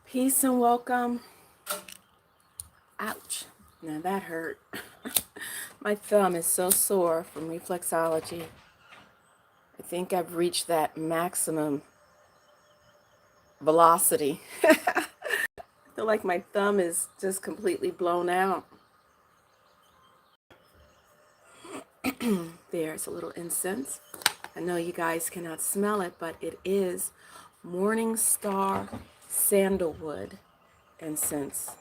Peace and welcome. Ouch. Now that hurt. My thumb is so sore from reflexology. I think I've reached that maximum velocity. I feel like my thumb is just completely blown out. There's a little incense. I know you guys cannot smell it, but it is Morning Star sandalwood incense.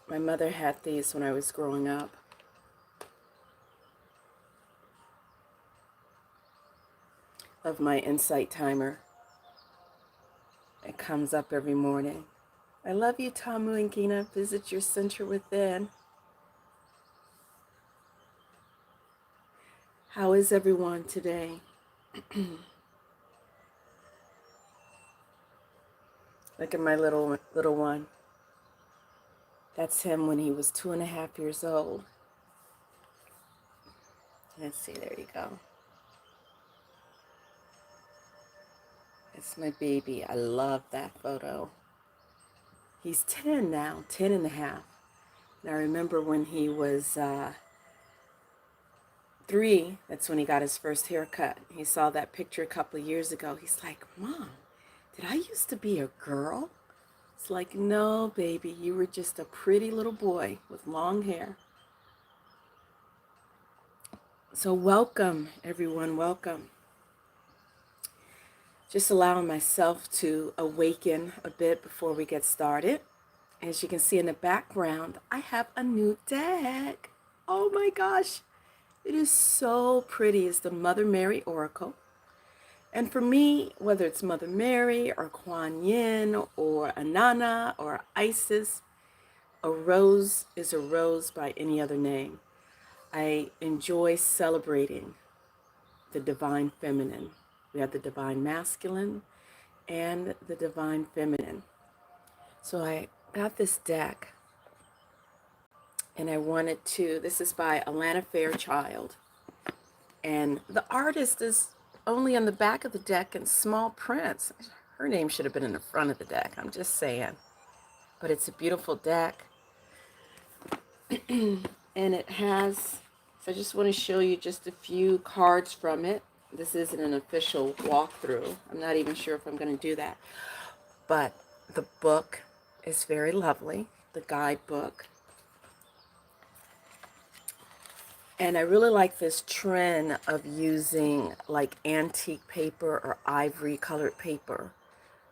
My mother had these when I was growing up. Of my insight timer. It comes up every morning. I love you, Tamu and Gina. Visit your center within. How is everyone today? Look at my little one. That's him when he was 2.5 years old. Let's see, there you go. It's my baby. I love that photo. He's 10 now, 10 and a half. And I remember when he was 3, that's when he got his first haircut. He saw that picture a couple of years ago. He's like, Mom, did I used to be a girl? It's like, no, baby, you were just a pretty little boy with long hair. So welcome, everyone, welcome. Just allowing myself to awaken a bit before we get started. As you can see in the background, I have a new deck. Oh my gosh, it is so pretty. It's the Mother Mary Oracle. And for me, whether it's Mother Mary or Kuan Yin or Anana or Isis, a rose is a rose by any other name. I enjoy celebrating the divine feminine. We have the divine masculine and the divine feminine. So I got this deck and I wanted to, this is by Alana Fairchild. And the artist is only on the back of the deck in small print. Her name should have been in the front of the deck, I'm just saying. But it's a beautiful deck. And it has, so I just want to show you just a few cards from it. This isn't an official walkthrough. I'm not even sure if I'm going to do that. But the book is very lovely, the guidebook. And I really like this trend of using like antique paper or ivory colored paper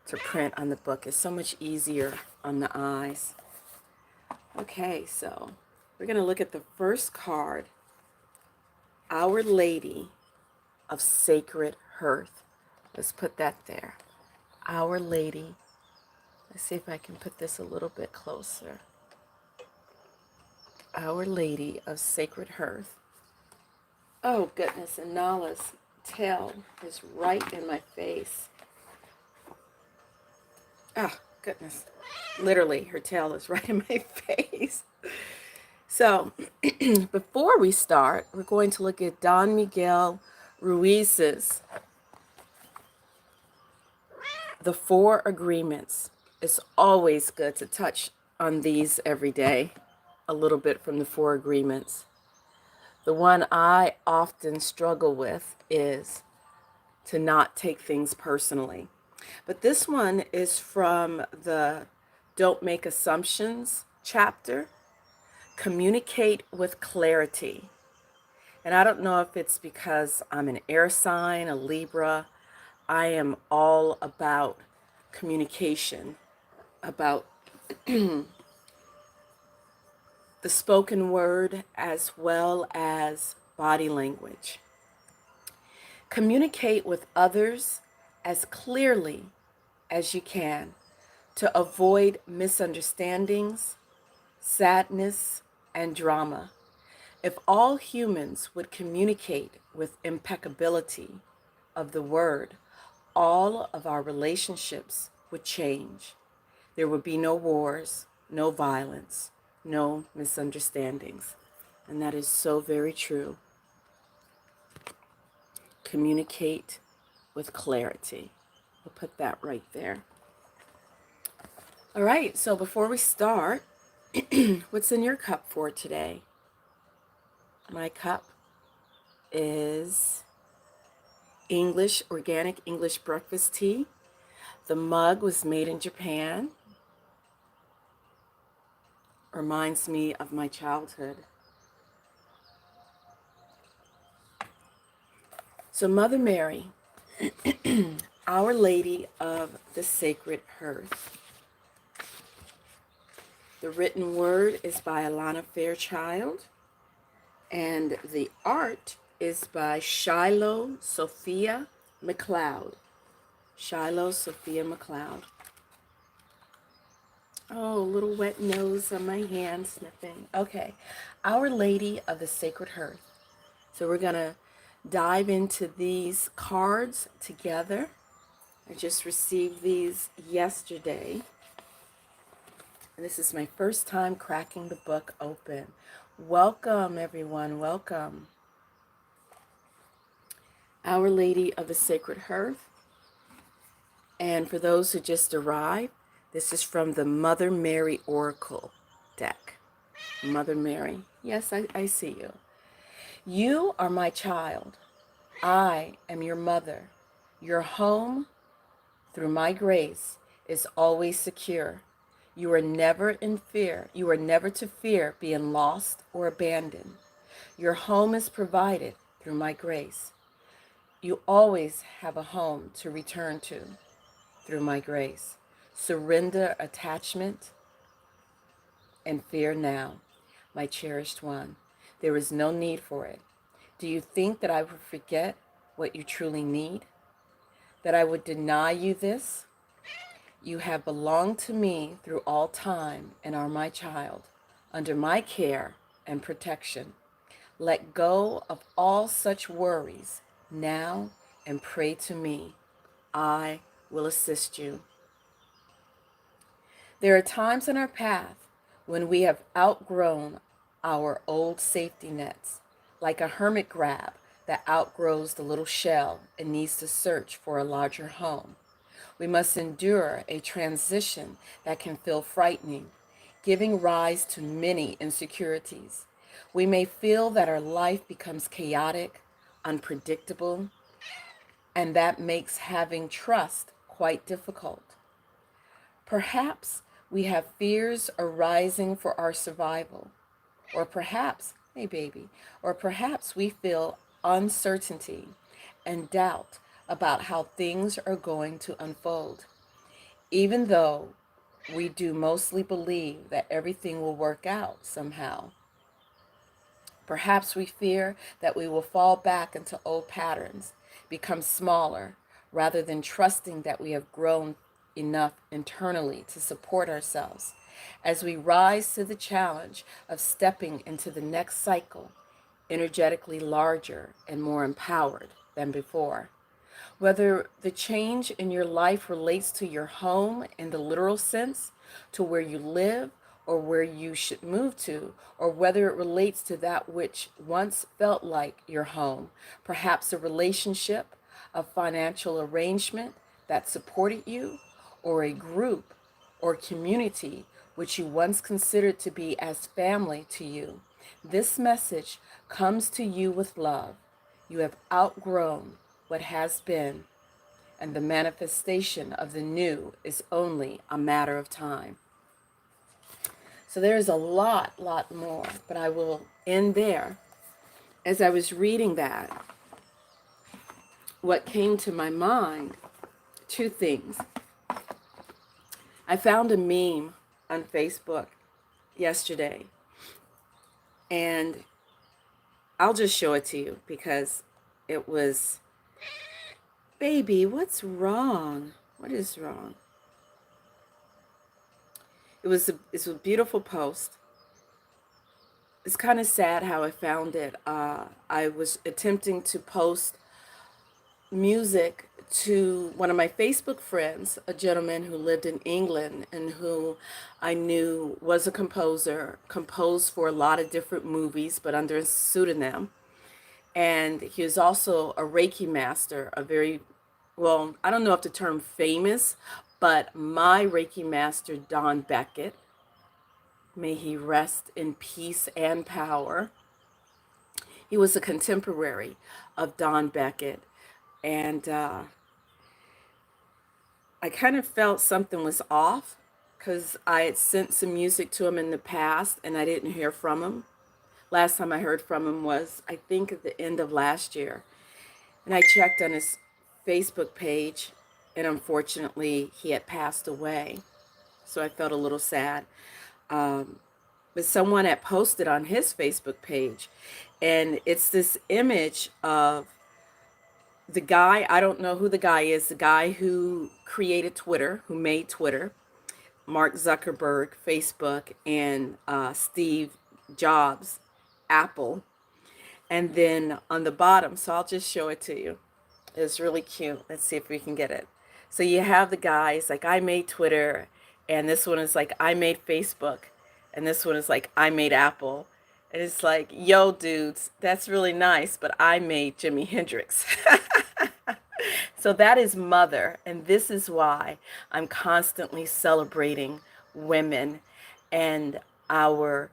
to print on the book. It's so much easier on the eyes. Okay, so we're going to look at the first card, Our Lady of Sacred Hearth. Let's put that there. Our Lady. Let's see if I can put this a little bit closer. Our Lady of Sacred Hearth. Oh, goodness, and Nala's tail is right in my face. Oh, goodness. Literally, her tail is right in my face. So, before we start, we're going to look at Don Miguel Ruiz's The Four Agreements. It's always good to touch on these every day, a little bit from the Four Agreements. The one I often struggle with is to not take things personally. But this one is from the Don't Make Assumptions chapter, Communicate with Clarity. And I don't know if it's because I'm an air sign, a Libra. I am all about communication, about the spoken word as well as body language. Communicate with others as clearly as you can to avoid misunderstandings, sadness, and drama. If all humans would communicate with impeccability of the word, all of our relationships would change. There would be no wars, no violence, no misunderstandings. And that is so very true. Communicate with clarity. We'll put that right there. All right, so before we start, what's in your cup for today? My cup is organic English breakfast tea. The mug was made in Japan. Reminds me of my childhood. So Mother Mary, Our Lady of the Sacred Hearth. The written word is by Alana Fairchild, and the art is by Shiloh Sophia McLeod. Shiloh Sophia McLeod. Oh, little wet nose on my hand sniffing. Okay, Our Lady of the Sacred Hearth. So we're going to dive into these cards together. I just received these yesterday. And this is my first time cracking the book open. Welcome, everyone. Welcome. Our Lady of the Sacred Hearth. And for those who just arrived, this is from the Mother Mary Oracle deck. Mother Mary. Yes, I see you. You are my child. I am your mother. Your home, through my grace, is always secure. You are never in fear. You are never to fear being lost or abandoned. Your home is provided through my grace. You always have a home to return to through my grace. Surrender attachment and fear now, my cherished one. There is no need for it. Do you think that I would forget what you truly need? That I would deny you this? You have belonged to me through all time and are my child, under my care and protection. Let go of all such worries now and pray to me. I will assist you. There are times in our path when we have outgrown our old safety nets, like a hermit crab that outgrows the little shell and needs to search for a larger home. We must endure a transition that can feel frightening, giving rise to many insecurities. We may feel that our life becomes chaotic, unpredictable, and that makes having trust quite difficult. Perhaps we have fears arising for our survival, or perhaps, hey baby, or perhaps we feel uncertainty and doubt about how things are going to unfold. Even though we do mostly believe that everything will work out somehow, perhaps we fear that we will fall back into old patterns, become smaller, rather than trusting that we have grown enough internally to support ourselves as we rise to the challenge of stepping into the next cycle, energetically larger and more empowered than before. Whether the change in your life relates to your home in the literal sense, to where you live or where you should move to, or whether it relates to that which once felt like your home, perhaps a relationship, a financial arrangement that supported you, or a group or community which you once considered to be as family to you. This message comes to you with love. You have outgrown what has been, and the manifestation of the new is only a matter of time. So there's a lot more, but I will end there. As I was reading that, what came to my mind, two things. I found a meme on Facebook yesterday, and I'll just show it to you because it was, baby, what's wrong? What is wrong? It's a beautiful post. It's kind of sad how I found it. I was attempting to post music to one of my Facebook friends, a gentleman who lived in England and who I knew was a composer, composed for a lot of different movies, but under a pseudonym. And he was also a Reiki master, a very, well, I don't know if the term famous, But my Reiki master, Don Beckett, may he rest in peace and power. He was a contemporary of Don Beckett. And I kind of felt something was off because I had sent some music to him in the past and I didn't hear from him. Last time I heard from him was, I think, at the end of last year. And I checked on his Facebook page, and unfortunately, he had passed away. So I felt a little sad. But someone had posted on his Facebook page, and it's this image of the guy. I don't know who the guy is, the guy who created Twitter, who made Twitter, Mark Zuckerberg, Facebook, and Steve Jobs, Apple. And then on the bottom, so I'll just show it to you. It's really cute. Let's see if we can get it. So you have the guys like, I made Twitter, and this one is like, I made Facebook, and this one is like, I made Apple. And it's like, yo, dudes, that's really nice, but I made Jimi Hendrix. So that is Mother, and this is why I'm constantly celebrating women and our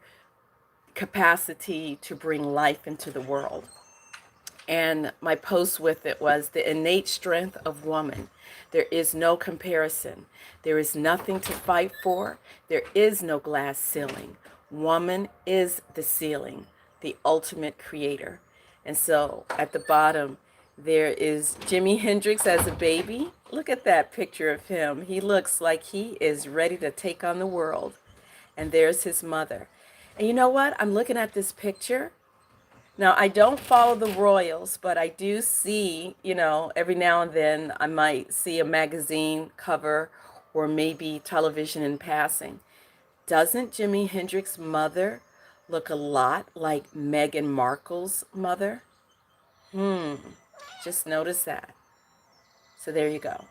capacity to bring life into the world. And my post with it was the innate strength of woman. There is no comparison. There is nothing to fight for. There is no glass ceiling. Woman is the ceiling, the ultimate creator. And so at the bottom, there is Jimi Hendrix as a baby. Look at that picture of him. He looks like he is ready to take on the world. And there's his mother. And you know what? I'm looking at this picture. Now, I don't follow the royals, but I do see, every now and then I might see a magazine cover or maybe television in passing. Doesn't Jimi Hendrix's mother look a lot like Meghan Markle's mother? Just notice that. So there you go.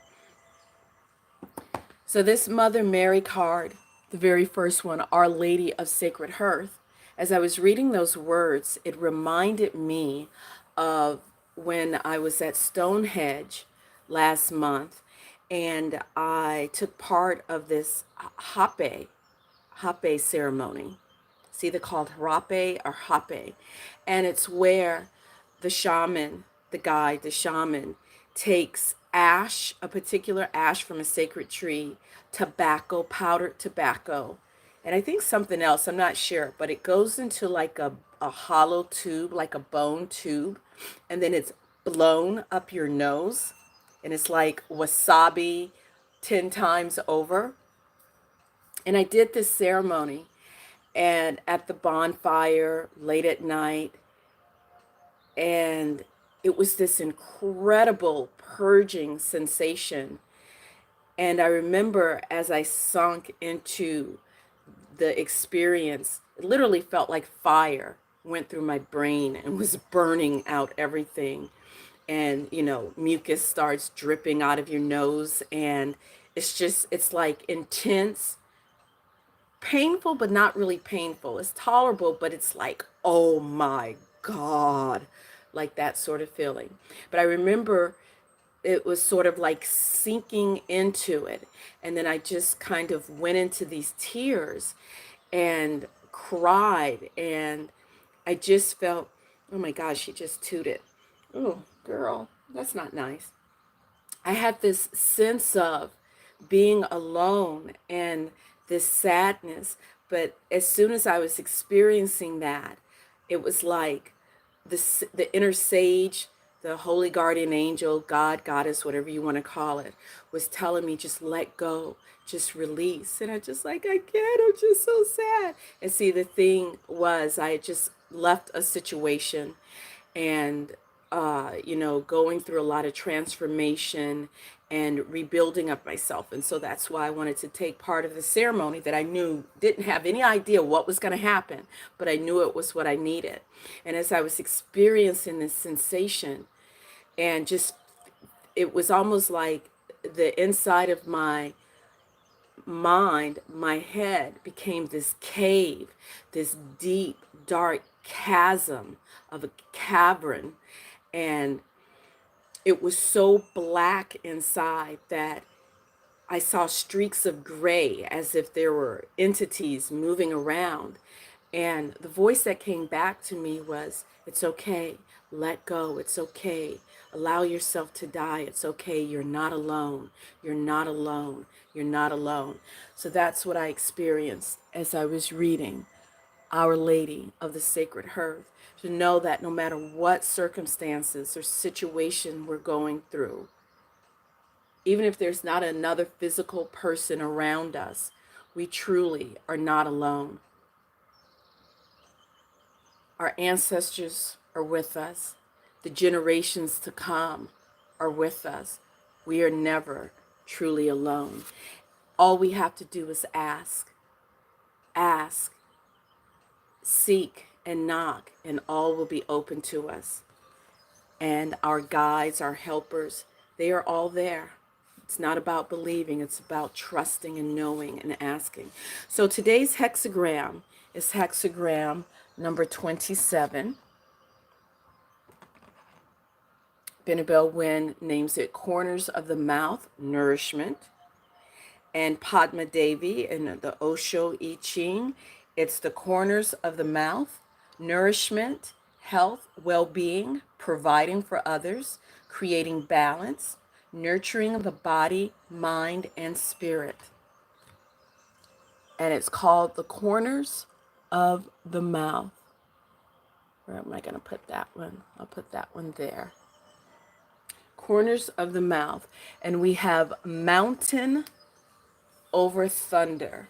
So this Mother Mary card, the very first one, Our Lady of Sacred Hearth, as I was reading those words, it reminded me of when I was at Stonehenge last month and I took part of this hape ceremony. It's either called rape or hape. And it's where the shaman, the shaman, takes ash, a particular ash from a sacred tree, tobacco, powdered tobacco, and I think something else, I'm not sure, but it goes into like a hollow tube, like a bone tube, and then it's blown up your nose, and it's like wasabi 10 times over. And I did this ceremony, and at the bonfire late at night, and it was this incredible purging sensation. And I remember as I sunk into the experience, it literally felt like fire went through my brain and was burning out everything. And, mucus starts dripping out of your nose. And it's like intense, painful, but not really painful. It's tolerable, but it's like, oh my God, like that sort of feeling. But I remember it was sort of like sinking into it. And then I just kind of went into these tears and cried. And I just felt, oh my gosh, she just tooted. Oh, girl, that's not nice. I had this sense of being alone and this sadness. But as soon as I was experiencing that, it was like the inner sage, the holy guardian angel, God, goddess, whatever you want to call it, was telling me, just let go, just release. And I just like, I can't, I'm just so sad. And see, the thing was, I had just left a situation and, going through a lot of transformation and rebuilding of myself. And so that's why I wanted to take part of the ceremony that I knew, didn't have any idea what was going to happen, but I knew it was what I needed. And as I was experiencing this sensation, and just, it was almost like the inside of my mind, my head became this cave, this deep, dark chasm of a cavern. And it was so black inside that I saw streaks of gray as if there were entities moving around. And the voice that came back to me was, it's okay, let go, it's okay, allow yourself to die, it's okay, you're not alone, you're not alone, you're not alone. So that's what I experienced as I was reading Our Lady of the Sacred Hearth, to know that no matter what circumstances or situation we're going through, even if there's not another physical person around us, we truly are not alone. Our ancestors are with us. The generations to come are with us. We are never truly alone. All we have to do is ask, seek, and knock, and all will be open to us. And our guides, our helpers, they are all there. It's not about believing, it's about trusting and knowing and asking. So today's hexagram is hexagram number 27. Benabel Wynn names it Corners of the Mouth, Nourishment. And Padma Devi in the Osho I Ching, it's the corners of the mouth, nourishment, health, well-being, providing for others, creating balance, nurturing the body, mind, and spirit. And it's called the corners of the mouth. Where am I going to put that one? I'll put that one there. Corners of the mouth. And we have mountain over thunder.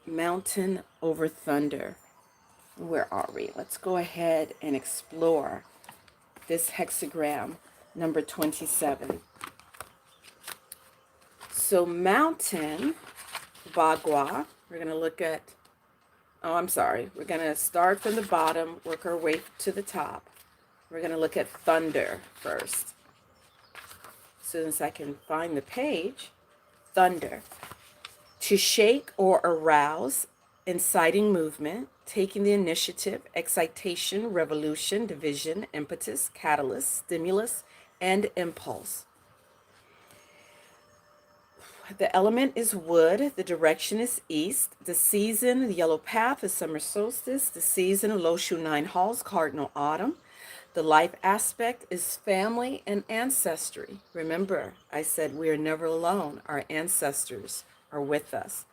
Mountain over thunder. Where are we? Let's go ahead and explore this hexagram number 27. So mountain, Bagua, we're going to look at, we're going to start from the bottom, work our way to the top. We're going to look at thunder first. As soon as I can find the page, thunder. To shake or arouse, inciting movement, taking the initiative, excitation, revolution, division, impetus, catalyst, stimulus, and impulse. The element is wood. The direction is east. The season, the yellow path, is summer solstice. The season of Loshu 9 halls, cardinal autumn. The life aspect is family and ancestry. Remember, I said we are never alone. Our ancestors are with us,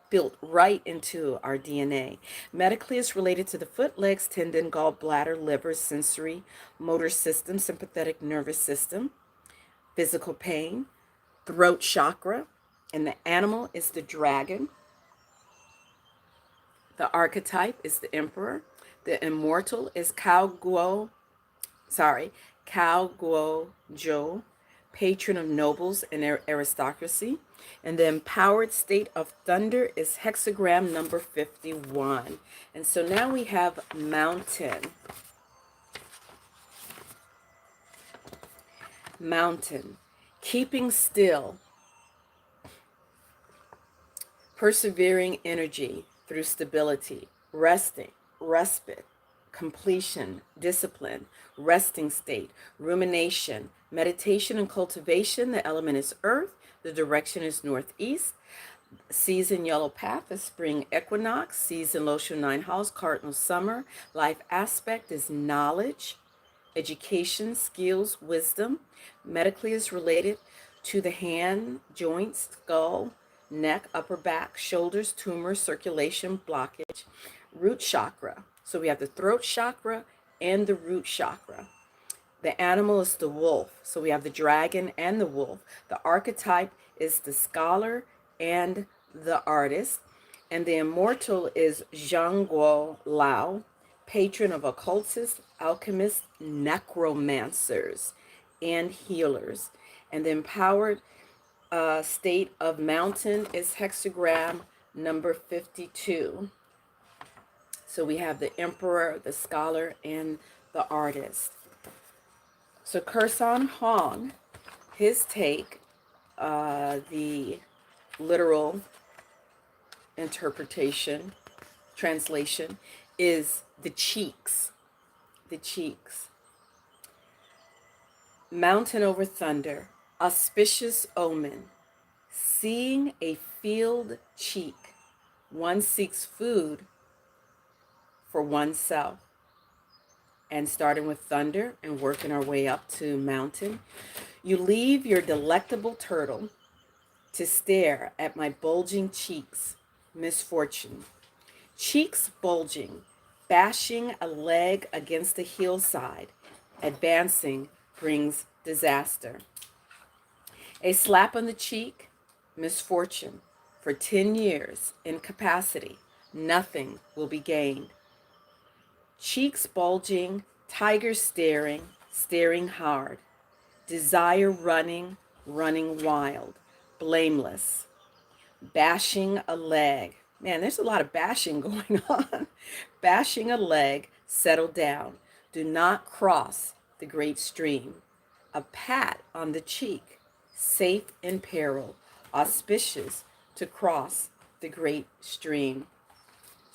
built right into our DNA. Medically, it's related to the foot, legs, tendon, gallbladder, liver, sensory, motor system, sympathetic nervous system, physical pain, throat chakra, and the animal is the dragon. The archetype is the emperor. The immortal is Cao Guo Jo, patron of nobles and aristocracy. And the empowered state of thunder is hexagram number 51. And so now we have mountain. Mountain. Keeping still. Persevering energy through stability. Resting. Respite. Completion, discipline, resting state, rumination, meditation and cultivation. The element is earth. The direction is northeast. Season yellow path is spring equinox. Season Loshu 9 house, cardinal summer. Life aspect is knowledge, education, skills, wisdom. Medically is related to the hand, joints, skull, neck, upper back, shoulders, tumor, circulation, blockage. Root chakra. So we have the throat chakra and the root chakra. The animal is the wolf. So we have the dragon and the wolf. The archetype is the scholar and the artist. And the immortal is Zhang Guo Lao, patron of occultists, alchemists, necromancers, and healers. And the empowered state of mountain is hexagram number 52. So we have the emperor, the scholar, and the artist. So Kursan Hong, his take, the literal interpretation, translation, is the cheeks. The cheeks. Mountain over thunder, auspicious omen, Seeing a field cheek, one seeks food for oneself. And starting with thunder and working our way up to mountain, you leave your delectable turtle to stare at my bulging cheeks, misfortune. Cheeks bulging, bashing a leg against a hillside, advancing brings disaster. A slap on the cheek, misfortune. For 10 years, incapacity, nothing will be gained. Cheeks bulging, tiger staring, staring hard. Desire running, running wild, blameless. Bashing a leg. Man, there's a lot of bashing going on. Bashing a leg, settle down. Do not cross the great stream. A pat on the cheek, safe in peril, auspicious to cross the great stream.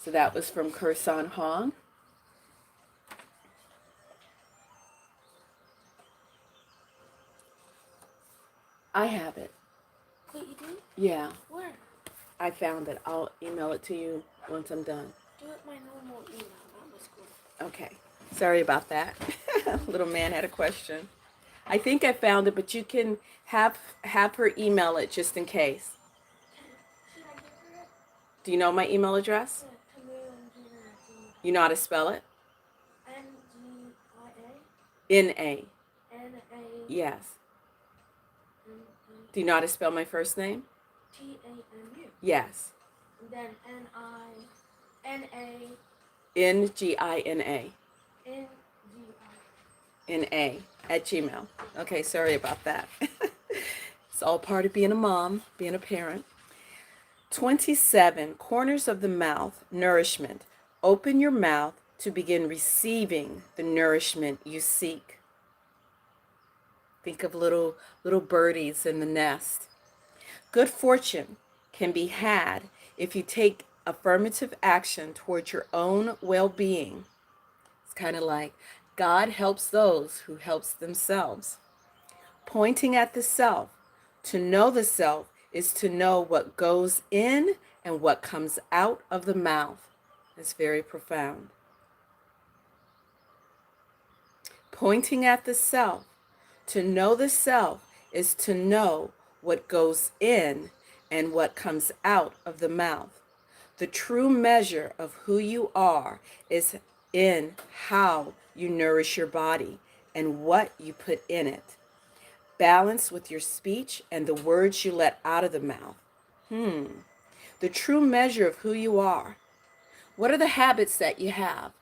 So that was from Kursan Hong. I have it. Wait, you do? Yeah, Where? I found it. I'll email it to you once I'm done. Do it my normal email, not my school. Okay. Sorry about that. Little man had a question. I think I found it, but you can have her email it just in case. Should I give her it? Do you know my email address? You know how to spell it? Ngia. N-A. N-A. Yes. N-A. Do you know how to spell my first name? T-A-M-U. Yes. And then N-I-N-A. N-G-I-N-A. N-G-I. N-A at Gmail. Okay, sorry about that. It's all part of being a mom, being a parent. 27, corners of the mouth, nourishment. Open your mouth to begin receiving the nourishment you seek. Think of little birdies in the nest. Good fortune can be had if you take affirmative action towards your own well-being. It's kind of like God helps those who helps themselves. Pointing at the self. To know the self is to know what goes in and what comes out of the mouth. It's very profound. Pointing at the self. To know the self is to know what goes in and what comes out of the mouth. The true measure of who you are is in how you nourish your body and what you put in it. Balance with your speech and the words you let out of the mouth. The true measure of who you are. What are the habits that you have?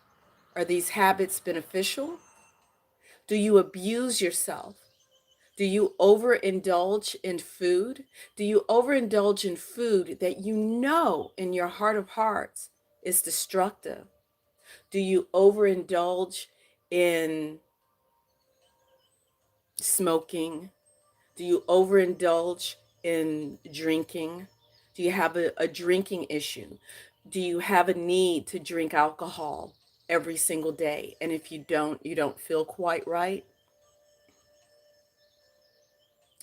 Are these habits beneficial? Do you abuse yourself? Do you overindulge in food? Do you overindulge in food that you know in your heart of hearts is destructive? Do you overindulge in smoking? Do you overindulge in drinking? Do you have a drinking issue? Do you have a need to drink alcohol every single day? And if you don't feel quite right?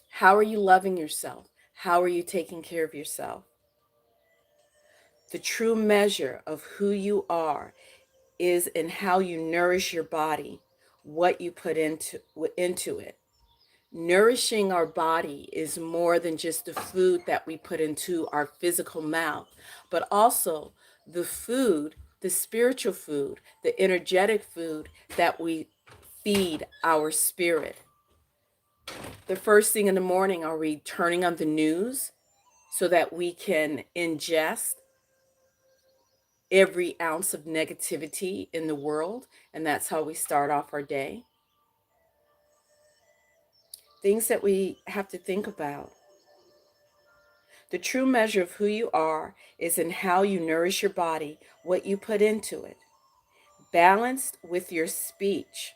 How are you loving yourself? How are you taking care of yourself? The true measure of who you are is in how you nourish your body, what you put into it. Nourishing our body is more than just the food that we put into our physical mouth, but also the food, the spiritual food, the energetic food that we feed our spirit. The first thing in the morning, are we turning on the news so that we can ingest every ounce of negativity in the world, and that's how we start off our day? Things that we have to think about. The true measure of who you are is in how you nourish your body, what you put into it. Balanced with your speech.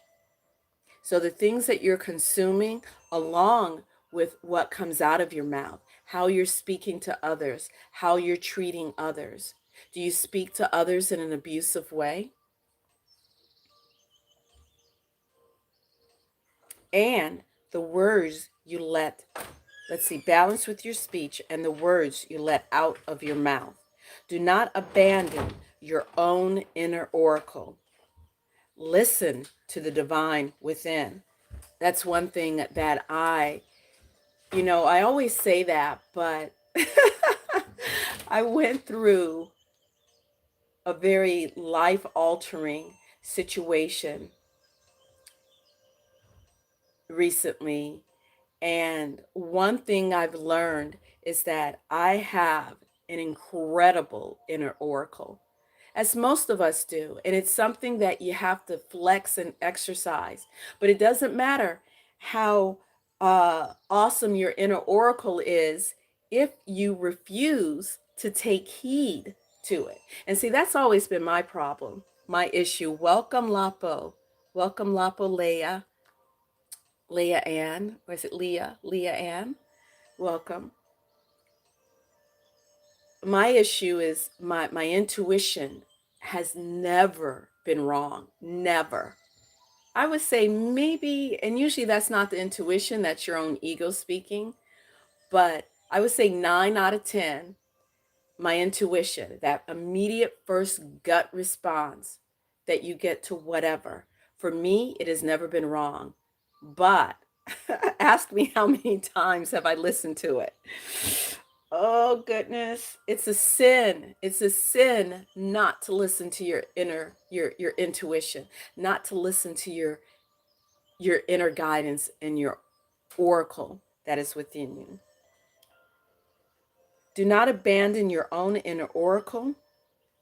So the things that you're consuming, along with what comes out of your mouth, how you're speaking to others, how you're treating others. Do you speak to others in an abusive way? And the words you let Let's see, balance with your speech and the words you let out of your mouth. Do not abandon your own inner oracle. Listen to the divine within. That's one thing that I always say that, but I went through a very life altering situation recently. And one thing I've learned is that I have an incredible inner oracle, as most of us do. And it's something that you have to flex and exercise. But it doesn't matter how awesome your inner oracle is if you refuse to take heed to it. And see, that's always been my problem, my issue. Welcome, Lapo. Welcome, Lapo Leah. Leah Ann. Or is it Leah? Leah Ann. Welcome. My issue is my intuition has never been wrong. Never. I would say maybe, and usually that's not the intuition, that's your own ego speaking, but I would say 9 out of 10, my intuition, that immediate first gut response that you get to whatever. For me, it has never been wrong. But ask me how many times have I listened to it. Oh goodness, it's a sin. It's a sin not to listen to your your intuition, not to listen to your inner guidance and your oracle that is within you. Do not abandon your own inner oracle.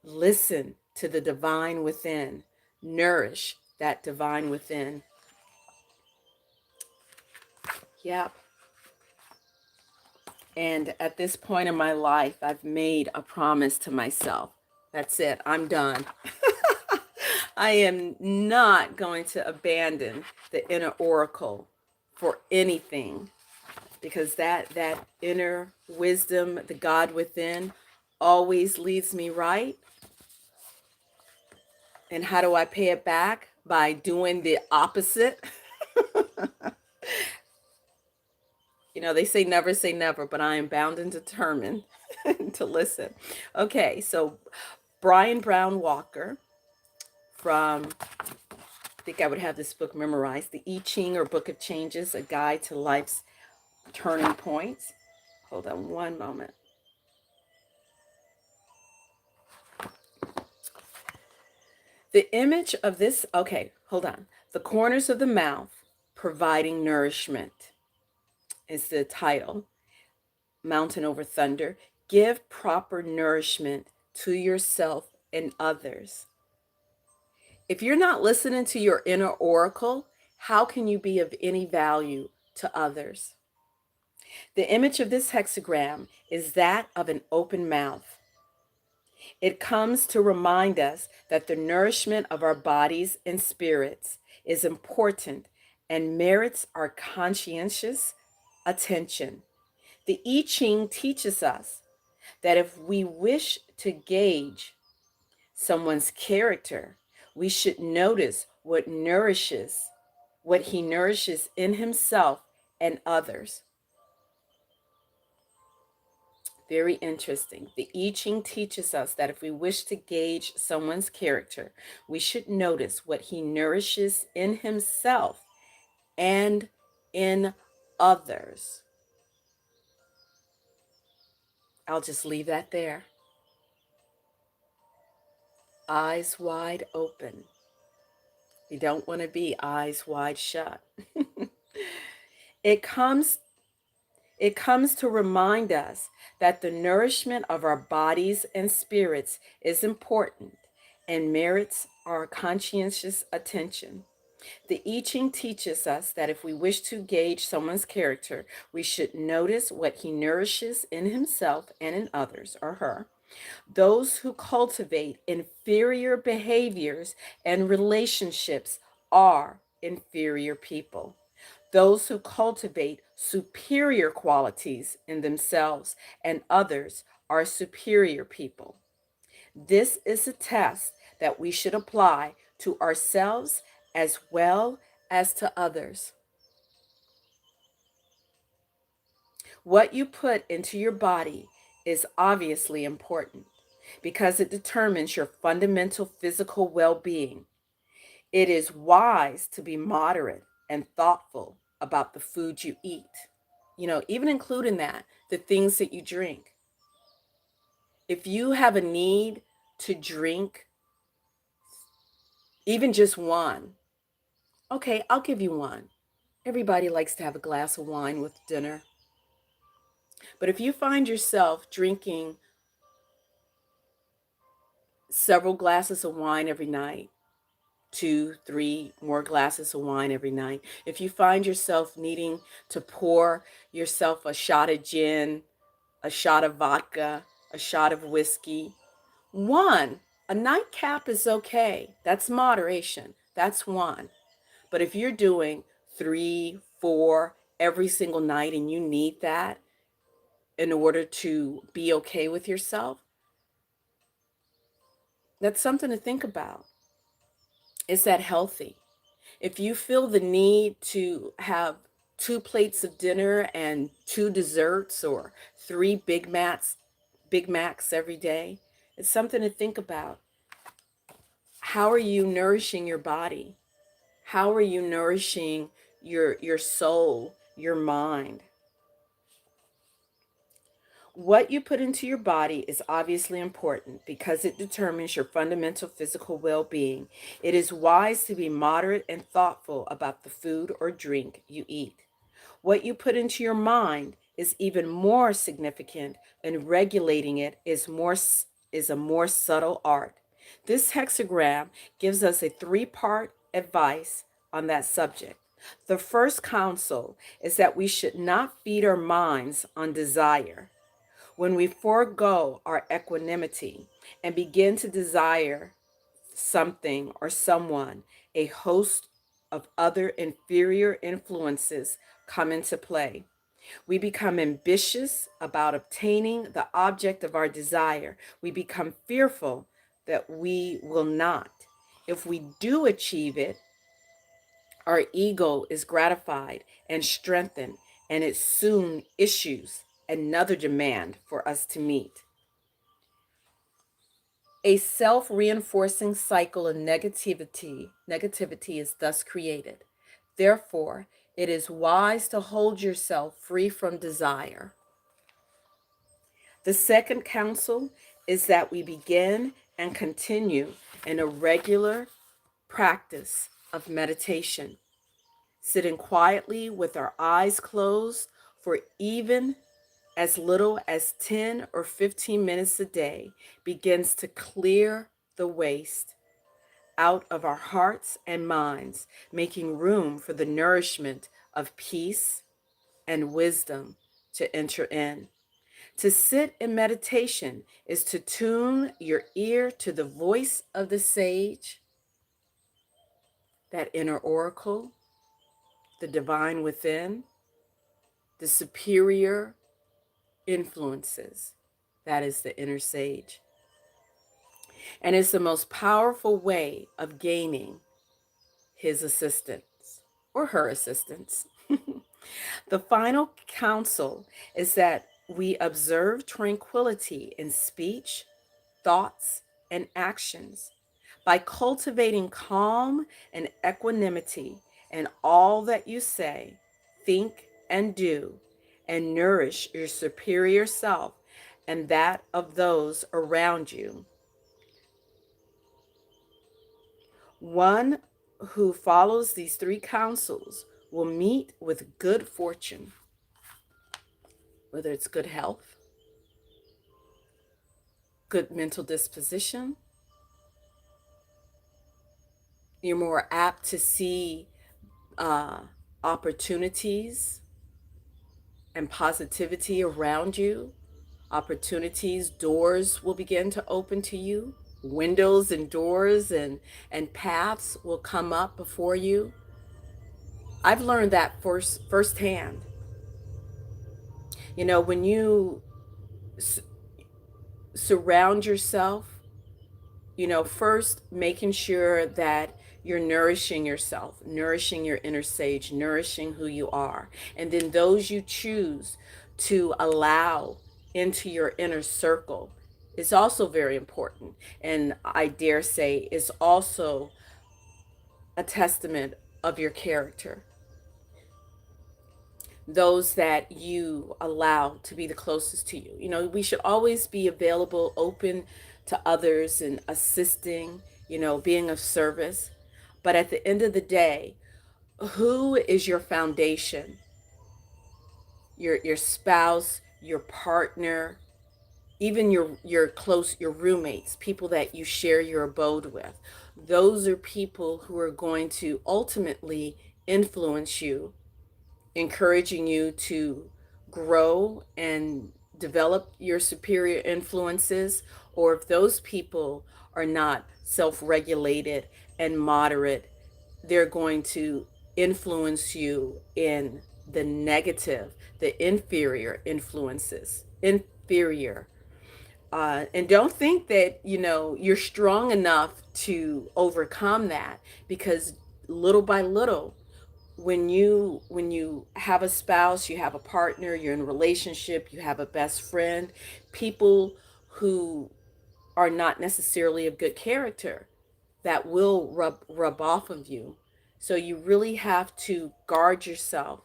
Listen to the divine within. Nourish that divine within. Yep. And at this point in my life, I've made a promise to myself. That's it. I'm done. I am not going to abandon the inner oracle for anything, because that inner wisdom, the God within, always leads me right. And how do I pay it back? By doing the opposite. They say never, but I am bound and determined to listen. Okay, so Brian Brown Walker from, I think I would have this book memorized, The I Ching or Book of Changes, A Guide to Life's Turning Points. Hold on one moment. The image of this, okay, hold on. The corners of the mouth providing nourishment is the title. Mountain over Thunder. Give proper nourishment to yourself and others. If you're not listening to your inner oracle, how can you be of any value to others? The image of this hexagram is that of an open mouth. It comes to remind us that the nourishment of our bodies and spirits is important and merits our conscientious attention. The I Ching teaches us that if we wish to gauge someone's character, we should notice what he nourishes in himself and others. Very interesting. The I Ching teaches us that if we wish to gauge someone's character, we should notice what he nourishes in himself and in others. I'll just leave that there. Eyes wide open. You don't want to be eyes wide shut. It comes to remind us that the nourishment of our bodies and spirits is important and merits our conscientious attention. The I Ching teaches us that if we wish to gauge someone's character, we should notice what he nourishes in himself and in others, or her. Those who cultivate inferior behaviors and relationships are inferior people. Those who cultivate superior qualities in themselves and others are superior people. This is a test that we should apply to ourselves as well as to others. What you put into your body is obviously important because it determines your fundamental physical well being. It is wise to be moderate and thoughtful about the food you eat, even including that, the things that you drink. If you have a need to drink even just one, okay, I'll give you one. Everybody likes to have a glass of wine with dinner. But if you find yourself drinking several glasses of wine every night, two, three more glasses of wine every night, if you find yourself needing to pour yourself a shot of gin, a shot of vodka, a shot of whiskey, one, a nightcap is okay. That's moderation. That's one. But if you're doing three, four every single night and you need that in order to be okay with yourself, that's something to think about. Is that healthy? If you feel the need to have two plates of dinner and two desserts or three Big Macs every day, it's something to think about. How are you nourishing your body? How are you nourishing your soul, your mind? What you put into your body is obviously important because it determines your fundamental physical well being. It is wise to be moderate and thoughtful about the food or drink you eat. What you put into your mind is even more significant, and regulating it is a more subtle art. This hexagram gives us a three-part advice on that subject. The first counsel is that we should not feed our minds on desire. When we forego our equanimity and begin to desire something or someone, a host of other inferior influences come into play. We become ambitious about obtaining the object of our desire. We become fearful that we will not. If we do achieve it, our ego is gratified and strengthened, and it soon issues another demand for us to meet. A self-reinforcing cycle of negativity is thus created. Therefore, it is wise to hold yourself free from desire. The second counsel is that we begin and continue in a regular practice of meditation, sitting quietly with our eyes closed for even as little as 10 or 15 minutes a day begins to clear the waste out of our hearts and minds, making room for the nourishment of peace and wisdom to enter in. To sit in meditation is to tune your ear to the voice of the sage, that inner oracle, the divine within, the superior influences, that is the inner sage. And it's the most powerful way of gaining his assistance or her assistance. The final counsel is that we observe tranquility in speech, thoughts, and actions. By cultivating calm and equanimity in all that you say, think, and do, and nourish your superior self and that of those around you. One who follows these three counsels will meet with good fortune, whether it's good health, good mental disposition. You're more apt to see uh, opportunities and positivity around you. Opportunities, doors will begin to open to you. Windows and doors and paths will come up before you. I've learned that firsthand. When you surround yourself, first making sure that you're nourishing yourself, nourishing your inner sage, nourishing who you are. And then those you choose to allow into your inner circle is also very important. And I dare say is also a testament of your character. Those that you allow to be the closest to you. You know, we should always be available, open to others and assisting, being of service. But at the end of the day, who is your foundation? Your spouse, your partner, even your roommates, people that you share your abode with. Those are people who are going to ultimately influence you, encouraging you to grow and develop your superior influences. Or if those people are not self-regulated and moderate, they're going to influence you in the negative, the inferior influences. Inferior. And don't think that, you're strong enough to overcome that, because little by little, when you have a spouse, you have a partner, you're in a relationship, you have a best friend, people who are not necessarily of good character, that will rub off of you. So you really have to guard yourself.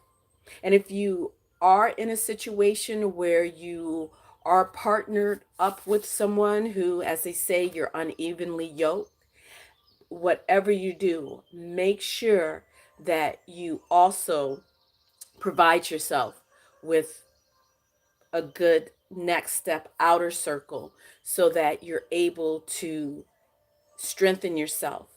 And if you are in a situation where you are partnered up with someone who, as they say, you're unevenly yoked, whatever you do, make sure that you also provide yourself with a good next step outer circle, so that you're able to strengthen yourself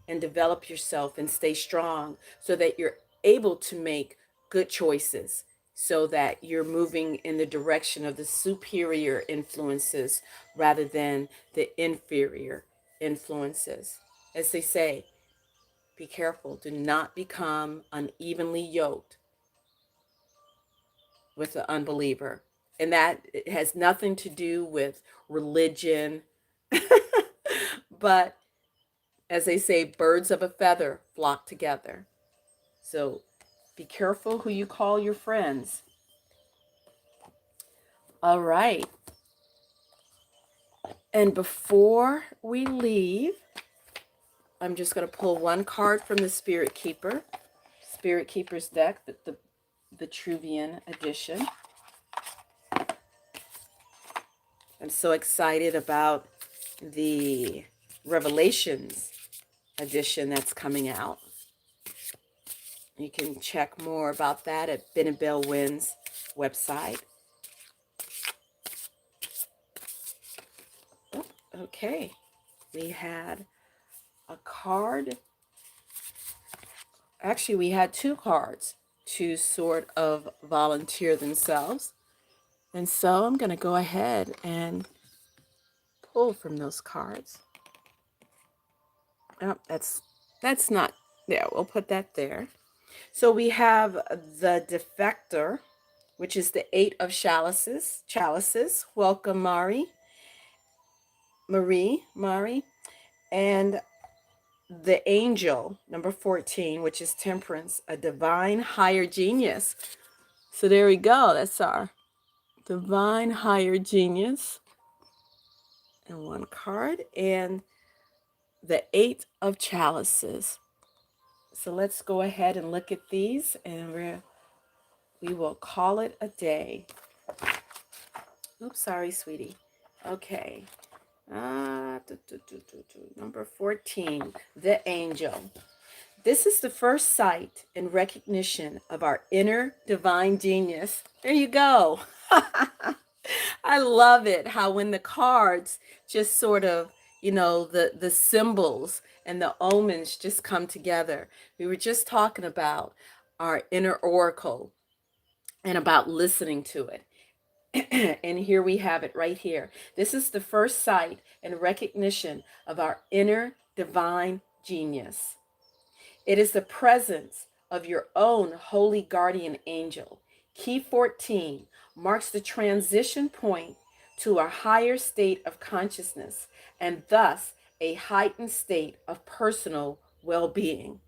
and develop yourself and stay strong, so that you're able to make good choices, so that you're moving in the direction of the superior influences rather than the inferior influences. As they say, be careful. Do not become unevenly yoked with the unbeliever. And that has nothing to do with religion. But as they say, birds of a feather flock together. So be careful who you call your friends. All right. And before we leave, I'm just going to pull one card from the Spirit Keeper's deck, the Truvian edition. I'm so excited about the Revelations edition that's coming out. You can check more about that at Benabel Wynn's website. Oh, okay, we had a card. Actually, we had two cards to sort of volunteer themselves. And so I'm going to go ahead and pull from those cards. Oh, that's not there. We'll put that there. So we have the Defector, which is the Eight of Chalices. Welcome, Marie. And the Angel, number 14, which is Temperance, a divine higher genius. So there we go. That's our divine higher genius. And one card. And the Eight of Chalices. So let's go ahead and look at these, and we will call it a day. Oops, sorry, sweetie. Okay. Number 14, the Angel. This is the first sight and recognition of our inner divine genius. There you go. I love it how when the cards just sort of, the symbols and the omens just come together. We were just talking about our inner oracle and about listening to it. And here we have it right here. This is the first sight and recognition of our inner divine genius. It is the presence of your own holy guardian angel. Key 14 marks the transition point to a higher state of consciousness, and thus a heightened state of personal well-being.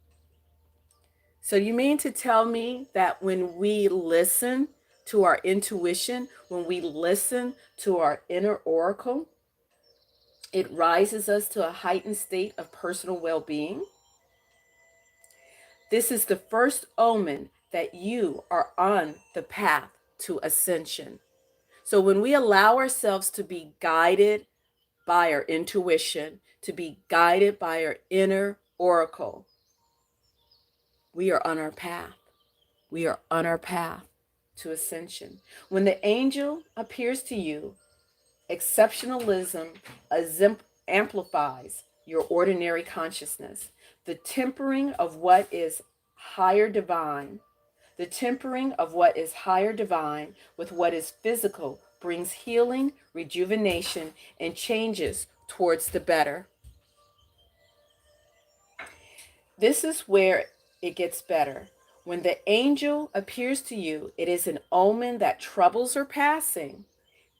So you mean to tell me that when we listen to our intuition, when we listen to our inner oracle, it rises us to a heightened state of personal well-being. This is the first omen that you are on the path to ascension. So when we allow ourselves to be guided by our intuition, to be guided by our inner oracle, we are on our path. We are on our path to ascension. When the angel appears to you, exceptionalism amplifies your ordinary consciousness. The tempering of what is higher divine, the tempering of what is higher divine with what is physical brings healing, rejuvenation, and changes towards the better. This is where it gets better. When the angel appears to you, it is an omen that troubles are passing,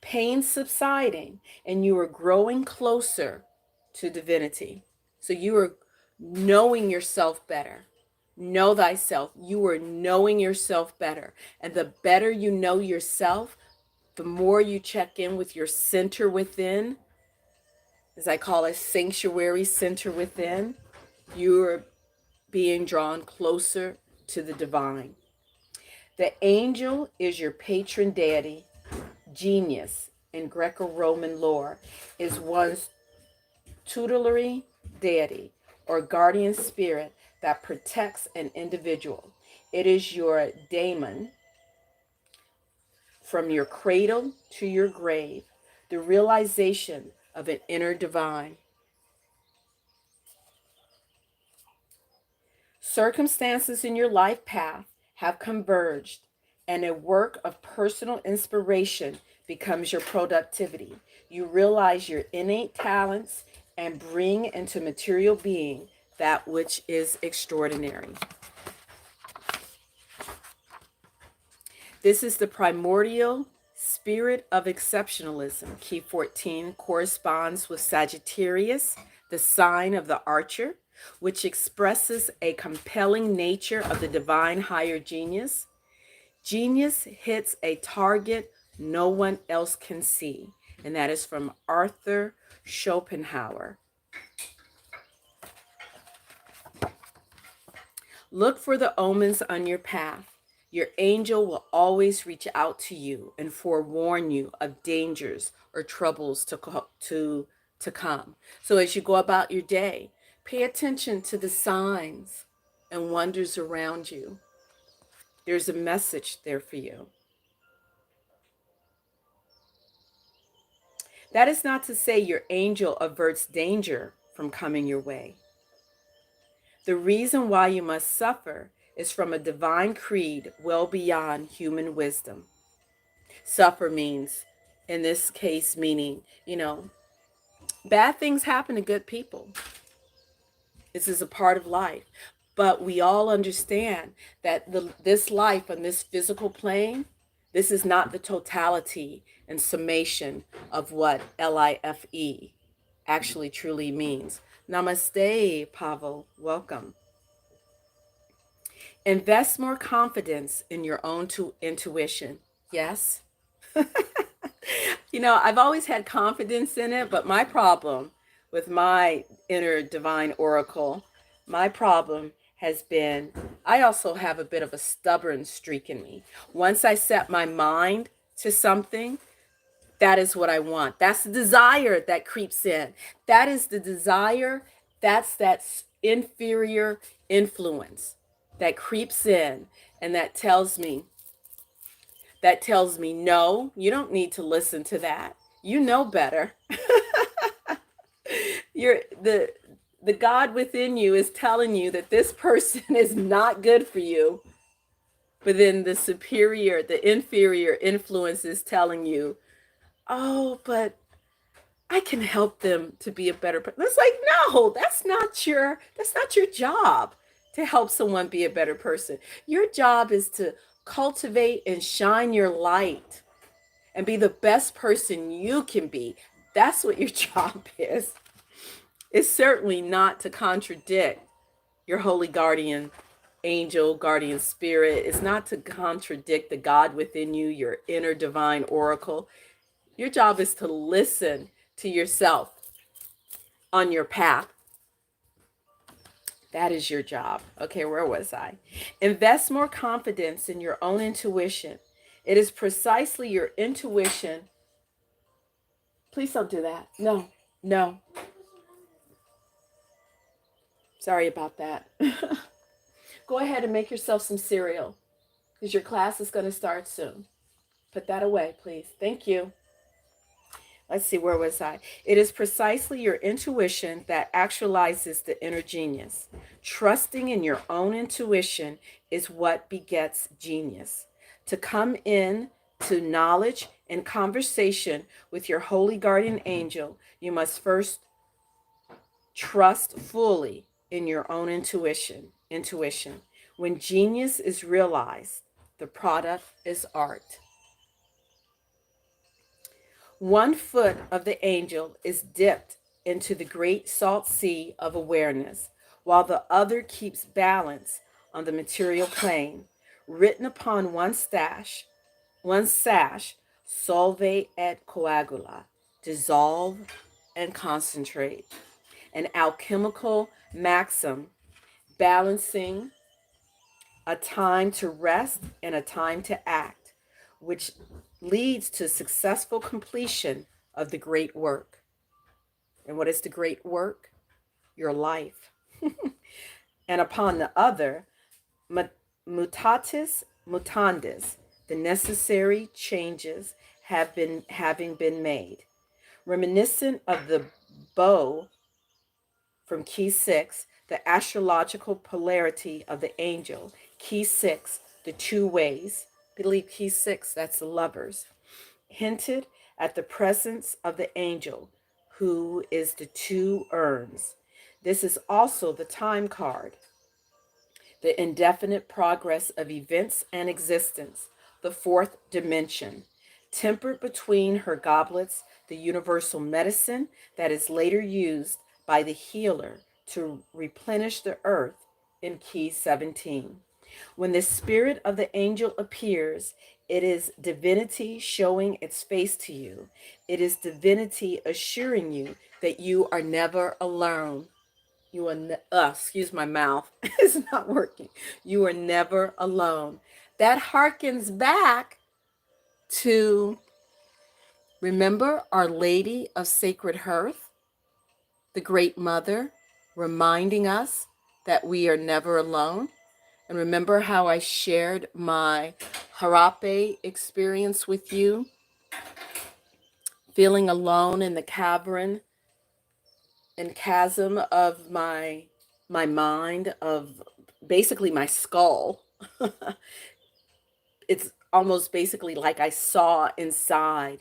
pain subsiding, and you are growing closer to divinity. So you are knowing yourself better. Know thyself. You are knowing yourself better. And the better you know yourself, the more you check in with your center within, as I call it, sanctuary center within, you're being drawn closer to the divine. The angel is your patron deity. Genius in Greco-Roman lore is one's tutelary deity or guardian spirit that protects an individual. It is your daemon from your cradle to your grave, the realization of an inner divine. Circumstances in your life path have converged, and a work of personal inspiration becomes your productivity. You realize your innate talents and bring into material being that which is extraordinary. This is the primordial spirit of exceptionalism. Key 14 corresponds with Sagittarius, the sign of the archer, which expresses a compelling nature of the divine higher genius. Genius hits a target no one else can see, and that is from Arthur Schopenhauer. Look for the omens on your path. Your angel will always reach out to you and forewarn you of dangers or troubles to come. So as you go about your day, pay attention to the signs and wonders around you. There's a message there for you. That is not to say your angel averts danger from coming your way. The reason why you must suffer is from a divine creed well beyond human wisdom. Suffer means, in this case, meaning, bad things happen to good people. This is a part of life. But we all understand that this life on this physical plane, this is not the totality and summation of what life actually truly means. Namaste, Pavel. Welcome. Invest more confidence in your own intuition. Yes. I've always had confidence in it, but my problem with my inner divine oracle, my problem has been, I also have a bit of a stubborn streak in me. Once I set my mind to something, that is what I want. That's the desire that creeps in. That is the desire. That's that inferior influence that creeps in and that tells me, no, you don't need to listen to that. You know better. The God within you is telling you that this person is not good for you. But then the inferior influence is telling you, oh, but I can help them to be a better person. It's like, no, that's not your job to help someone be a better person. Your job is to cultivate and shine your light and be the best person you can be. That's what your job is. It's certainly not to contradict your holy guardian angel, guardian spirit. It's not to contradict the God within you, your inner divine oracle. Your job is to listen to yourself on your path. That is your job. Okay, where was I? Invest more confidence in your own intuition. It is precisely your intuition. Please don't do that. No, no. Sorry about that. Go ahead and make yourself some cereal because your class is going to start soon. Put that away, please. Thank you. Let's see, where was I? It is precisely your intuition that actualizes the inner genius. Trusting in your own intuition is what begets genius. To come in to knowledge and conversation with your holy guardian angel, you must first trust fully in your own intuition. When genius is realized, the product is art. One foot of the angel is dipped into the great salt sea of awareness, while the other keeps balance on the material plane. Written upon one sash, solve et coagula, dissolve and concentrate. An alchemical maxim balancing a time to rest and a time to act, which leads to successful completion of the great work. And what is the great work? Your life. And upon the other, mutatis mutandis, the necessary changes having been made. Reminiscent of the bow from key 6, the astrological polarity of the angel. Key 6, the two ways. Believe key 6, that's the lovers. Hinted at the presence of the angel, who is the two urns. This is also the time card, the indefinite progress of events and existence, the fourth dimension. Tempered between her goblets, the universal medicine that is later used by the healer to replenish the earth in key 17. When the spirit of the angel appears, it is divinity showing its face to you. It is divinity assuring you that you are never alone. You are, excuse my mouth, it's not working. You are never alone. That harkens back to, remember, Our Lady of Sacred Hearth, the Great Mother, reminding us that we are never alone. And remember how I shared my Harape experience with you, feeling alone in the cavern and chasm of my mind, of basically my skull. It's almost basically like I saw inside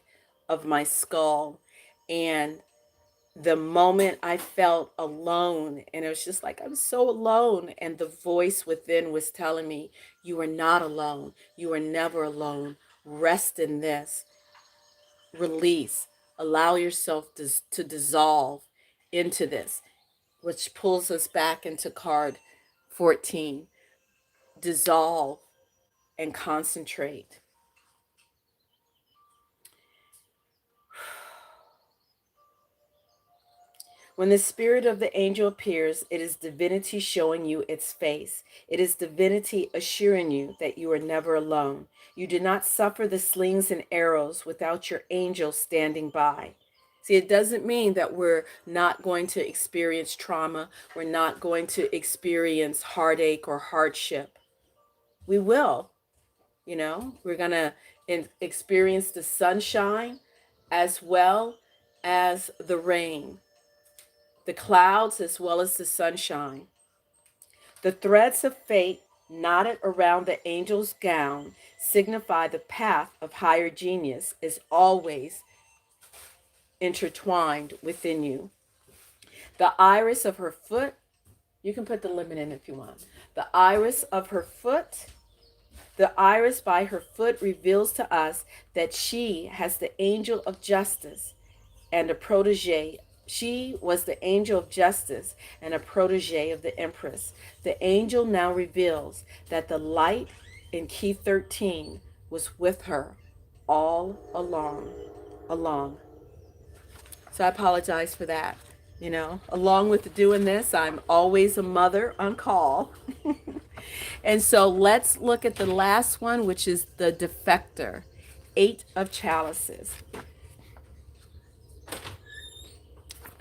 of my skull. And the moment I felt alone, and it was just like, I'm so alone. And the voice within was telling me, you are not alone. You are never alone. Rest in this. Release. Allow yourself to dissolve into this, which pulls us back into card 14. Dissolve and concentrate. When the spirit of the angel appears, it is divinity showing you its face. It is divinity assuring you that you are never alone. You do not suffer the slings and arrows without your angel standing by. See, it doesn't mean that we're not going to experience trauma. We're not going to experience heartache or hardship. We will, we're going to experience the sunshine as well as the rain, the clouds as well as the sunshine. The threads of fate knotted around the angel's gown signify the path of higher genius is always intertwined within you. The iris of her foot, you can put the lemon in if you want. The iris by her foot reveals to us that she has the angel of justice and a protege She was the angel of justice and a protege of the empress. The angel now reveals that the light in key 13 was with her all along. So I apologize for that. You know, along with doing this, I'm always a mother on call. And so let's look at the last one, which is the defector, 8 of chalices.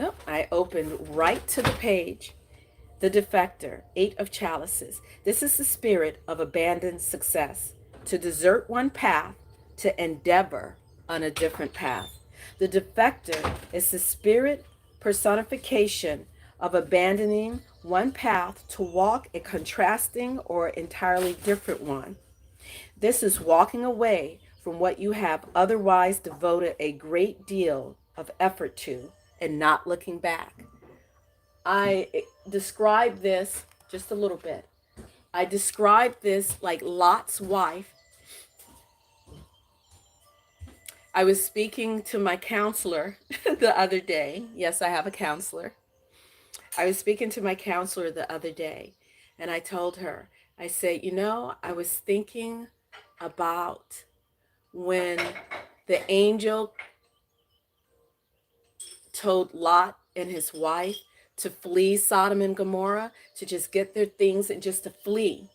Oh, I opened right to the page. The defector, 8 of chalices. This is the spirit of abandoned success, to desert one path, to endeavor on a different path. The defector is the spirit personification of abandoning one path to walk a contrasting or entirely different one. This is walking away from what you have otherwise devoted a great deal of effort to and not looking back. I describe this just a little bit. I describe this like Lot's wife. I was speaking to my counselor the other day. Yes, I have a counselor. I was speaking to my counselor the other day, and I told her, I said, you know, I was thinking about when the angel told Lot and his wife to flee Sodom and Gomorrah, to just get their things and just to flee.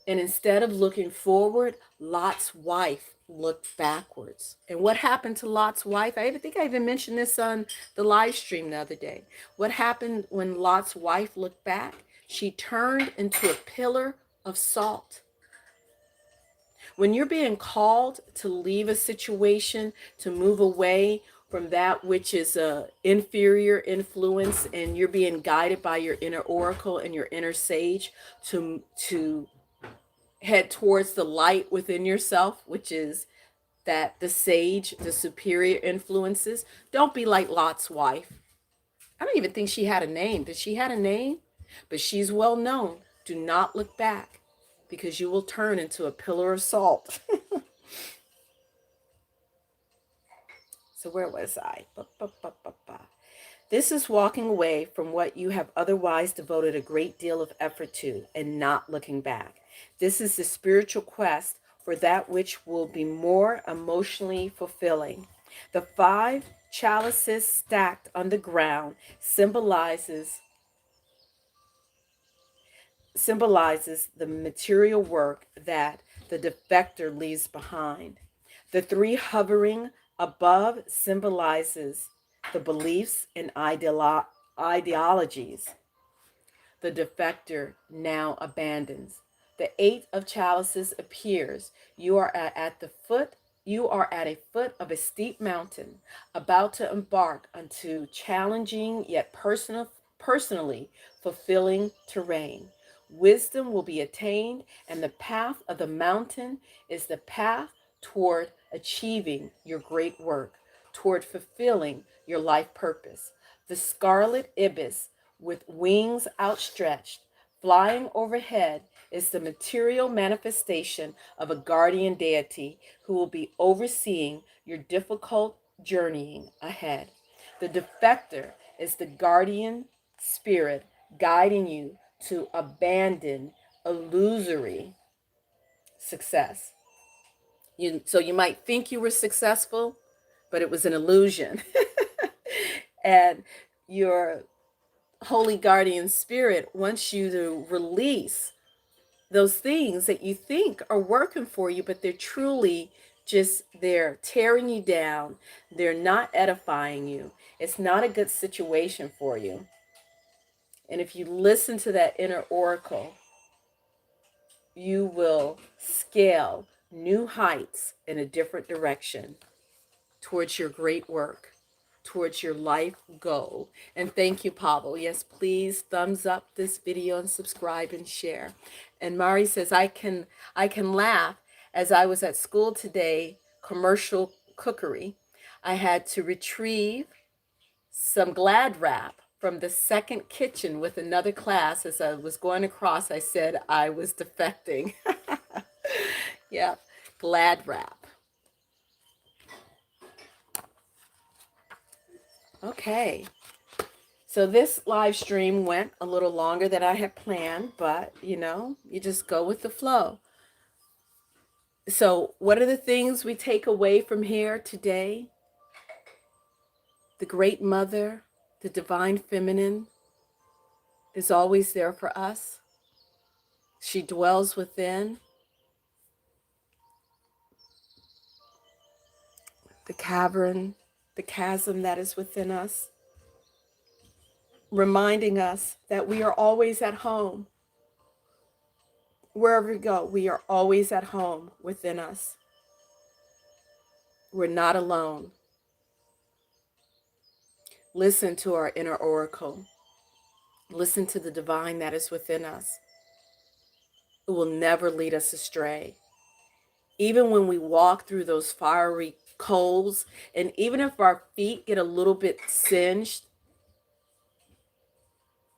And instead of looking forward, Lot's wife looked backwards. And what happened to Lot's wife? I think I even mentioned this on the live stream the other day. What happened when Lot's wife looked back? She turned into a pillar of salt. When you're being called to leave a situation, to move away from that which is a inferior influence, and you're being guided by your inner oracle and your inner sage to head towards the light within yourself, which is that the sage, the superior influences. Don't be like Lot's wife. I don't even think she had a name. Did she have a name? But she's well known. Do not look back, because you will turn into a pillar of salt. So where was I? This is walking away from what you have otherwise devoted a great deal of effort to and not looking back. This is the spiritual quest for that which will be more emotionally fulfilling. The 5 chalices stacked on the ground symbolizes the material work that the defector leaves behind. The 3 hovering above symbolizes the beliefs and ideologies the defector now abandons. The 8 of chalices appears. You are at a foot of a steep mountain, about to embark onto challenging yet personally fulfilling terrain. Wisdom will be attained, and the path of the mountain is the path toward achieving your great work, toward fulfilling your life purpose. The scarlet ibis, with wings outstretched, flying overhead, is the material manifestation of a guardian deity who will be overseeing your difficult journeying ahead. The defector is the guardian spirit guiding you to abandon illusory success. So you might think you were successful, but it was an illusion. And your holy guardian spirit wants you to release those things that you think are working for you, but they're truly just, they're tearing you down. They're not edifying you. It's not a good situation for you. And if you listen to that inner oracle, you will scale new heights in a different direction towards your great work, towards your life goal. And thank you, Pablo. Yes, please thumbs up this video and subscribe and share. And Mari says, I can laugh. As I was at school today, commercial cookery, I had to retrieve some Glad wrap from the second kitchen with another class. As I was going across, I said I was defecting. Yeah, Glad wrap. Okay. So this live stream went a little longer than I had planned, but you just go with the flow. So, what are the things we take away from here today? The Great Mother, the Divine Feminine, is always there for us. She dwells within the cavern, the chasm that is within us, reminding us that we are always at home. Wherever we go, we are always at home within us. We're not alone. Listen to our inner oracle. Listen to the divine that is within us. It will never lead us astray. Even when we walk through those fiery coals, and even if our feet get a little bit singed,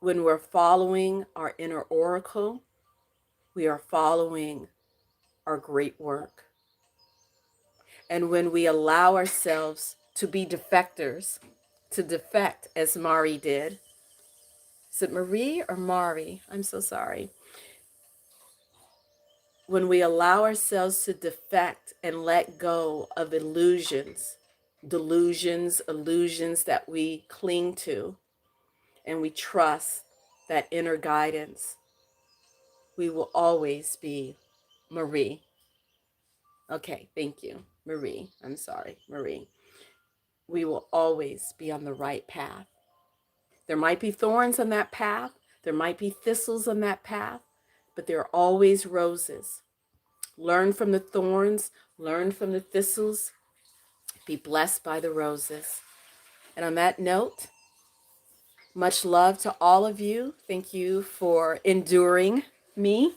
when we're following our inner oracle, we are following our great work. And when we allow ourselves to be defectors, to defect as Mari did. Is it Marie or Mari? I'm so sorry. When we allow ourselves to defect and let go of illusions that we cling to, and we trust that inner guidance, we will always be Marie. Okay, thank you, Marie. I'm sorry, Marie. We will always be on the right path. There might be thorns on that path. There might be thistles on that path, but there are always roses. Learn from the thorns, learn from the thistles, be blessed by the roses. And on that note, much love to all of you. Thank you for enduring me.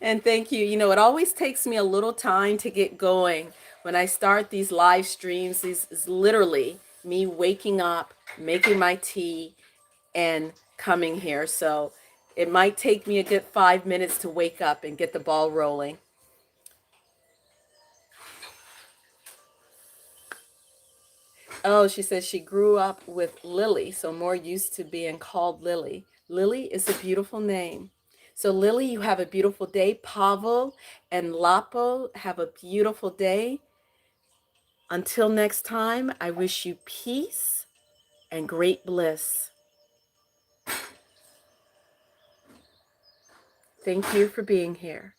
And thank you. It always takes me a little time to get going. When I start these live streams, this is literally me waking up, making my tea, and coming here. So it might take me a good 5 minutes to wake up and get the ball rolling. Oh, she says she grew up with Lily, so more used to being called Lily. Lily is a beautiful name. So Lily, you have a beautiful day. Pavel and Lapo, have a beautiful day. Until next time, I wish you peace and great bliss. Thank you for being here.